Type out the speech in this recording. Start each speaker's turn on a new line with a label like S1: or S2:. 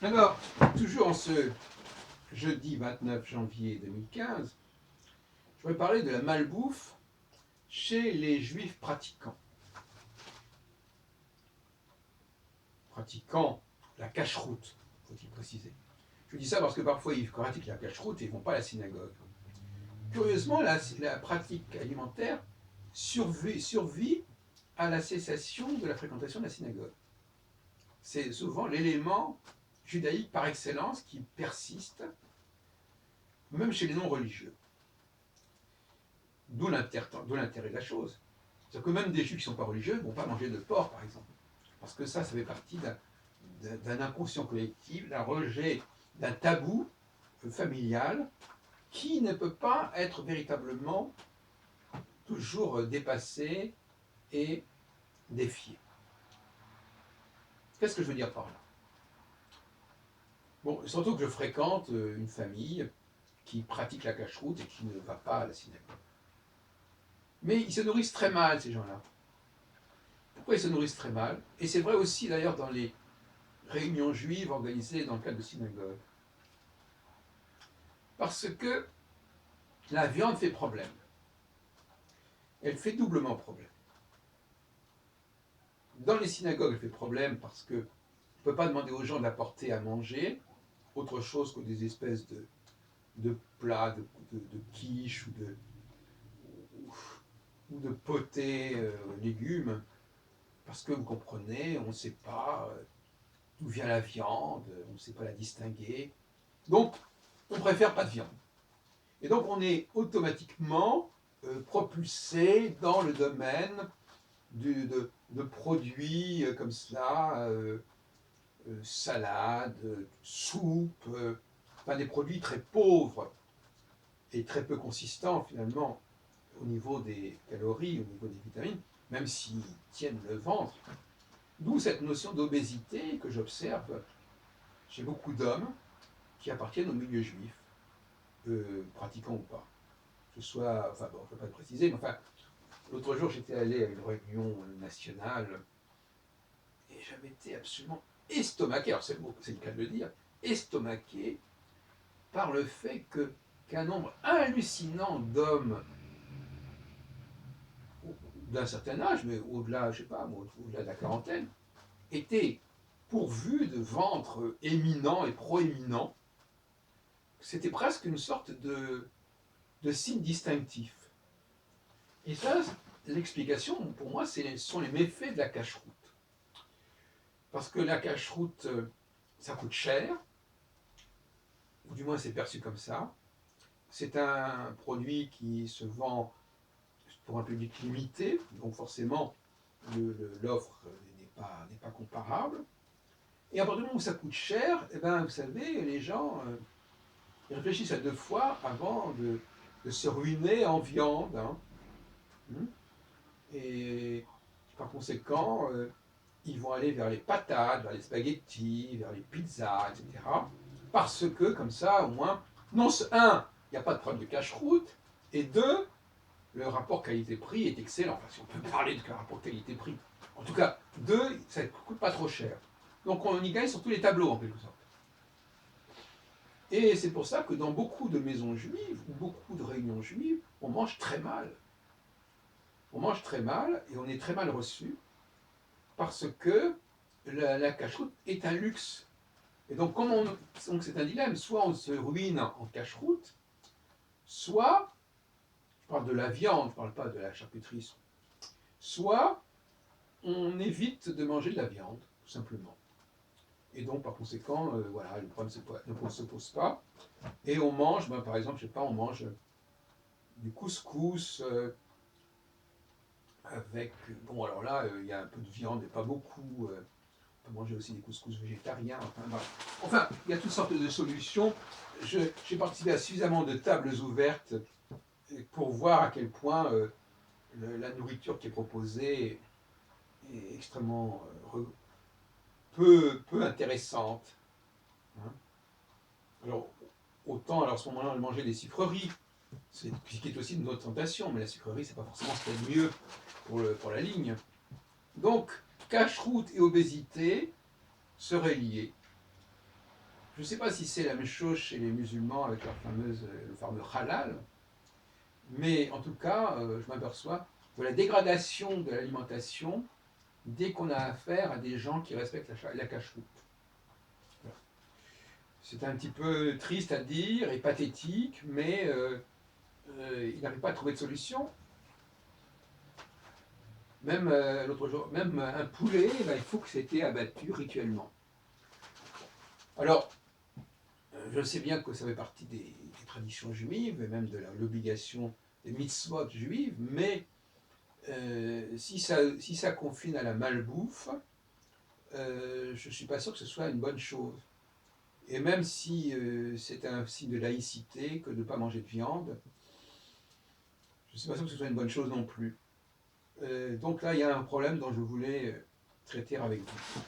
S1: Alors, toujours en ce jeudi 29 janvier 2015, je voudrais parler de la malbouffe chez les juifs pratiquants. Pratiquant la cacheroute, faut-il préciser. Je dis ça parce que parfois ils pratiquent la cacheroute et ils ne vont pas à la synagogue. Curieusement, la pratique alimentaire survit à la cessation de la fréquentation de la synagogue. C'est souvent l'élément judaïque par excellence qui persiste, même chez les non-religieux. D'où l'intérêt de la chose. C'est-à-dire que même des juifs qui ne sont pas religieux ne vont pas manger de porc, par exemple. Parce que ça fait partie d'un inconscient collectif, d'un rejet, d'un tabou familial qui ne peut pas être véritablement toujours dépassé et défié. Qu'est-ce que je veux dire par là? Bon, surtout que je fréquente une famille qui pratique la cacheroute et qui ne va pas à la synagogue. Mais ils se nourrissent très mal, ces gens-là. Pourquoi ils se nourrissent très mal? Et c'est vrai aussi d'ailleurs dans les réunions juives organisées dans le cadre de synagogues. Parce que la viande fait problème. Elle fait doublement problème. Dans les synagogues, elle fait problème parce qu'on ne peut pas demander aux gens d'apporter à manger autre chose que des espèces de plats, de quiches ou de potés légumes. Parce que vous comprenez, on ne sait pas d'où vient la viande, on ne sait pas la distinguer. Donc, on préfère pas de viande. Et donc, on est automatiquement propulsé dans le domaine de produits comme cela, salades, soupes, enfin des produits très pauvres et très peu consistants finalement au niveau des calories, au niveau des vitamines, même s'ils tiennent le ventre. D'où cette notion d'obésité que j'observe chez beaucoup d'hommes qui appartiennent au milieu juif, pratiquants ou pas. Que ce soit, enfin bon, je ne peux pas le préciser, mais enfin, l'autre jour j'étais allé à une réunion nationale et j'avais été absolument estomaqué, alors c'est le cas de le dire, estomaqué par le fait qu'un nombre hallucinant d'hommes d'un certain âge, mais au-delà, je sais pas, au-delà de la quarantaine, étaient pourvus de ventres éminents et proéminents. C'était presque une sorte de signe distinctif. Et ça, l'explication, pour moi, ce sont les méfaits de la cacheroute. Parce que la cacheroute, ça coûte cher, ou du moins c'est perçu comme ça. C'est un produit qui se vend pour un public limité, donc forcément l'offre n'est pas comparable. Et à partir du moment où ça coûte cher, eh ben, vous savez, les gens ils réfléchissent à deux fois avant de se ruiner en viande. Hein. Et par conséquent, ils vont aller vers les patates, vers les spaghettis, vers les pizzas, etc. Parce que, comme ça, au moins, non, un, il n'y a pas de problème de cache-route, et deux, le rapport qualité-prix est excellent. Enfin, si on peut parler de rapport qualité-prix. En tout cas, deux, ça ne coûte pas trop cher. Donc on y gagne sur tous les tableaux, en quelque sorte. Et c'est pour ça que dans beaucoup de maisons juives, ou beaucoup de réunions juives, on mange très mal. On mange très mal, et on est très mal reçu, parce que la cache-route est un luxe. Et donc, donc c'est un dilemme, soit on se ruine en cache-route, soit, je parle de la viande, je ne parle pas de la charcuterie, soit on évite de manger de la viande, tout simplement. Et donc, par conséquent, voilà, le problème ne se pose pas. Et on mange, ben, par exemple, je sais pas, on mange du couscous avec, bon, alors là, il y a un peu de viande, mais pas beaucoup. On peut manger aussi des couscous végétariens. Enfin, il y a toutes sortes de solutions. J'ai participé à suffisamment de tables ouvertes pour voir à quel point la nourriture qui est proposée est extrêmement peu intéressante. Hein. Alors, autant alors, à ce moment-là, manger des sucreries, ce qui est aussi une autre tentation, mais la sucrerie, c'est pas forcément ce qu'il y a de mieux pour la ligne. Donc, cache-route et obésité seraient liés. Je ne sais pas si c'est la même chose chez les musulmans avec le fameux halal, mais en tout cas, je m'aperçois de la dégradation de l'alimentation dès qu'on a affaire à des gens qui respectent la cache-route. Voilà. C'est un petit peu triste à dire et pathétique, mais ils n'arrivent pas à trouver de solution. Même l'autre jour, même un poulet, ben, il faut que c'était abattu rituellement. Alors, je sais bien que ça fait partie des traditions juives et même de l'obligation des mitzvot juives, mais si ça confine à la malbouffe, je ne suis pas sûr que ce soit une bonne chose. Et même si c'est un signe de laïcité que de ne pas manger de viande, je ne suis pas sûr que ce soit une bonne chose non plus. Donc là, il y a un problème dont je voulais traiter avec vous.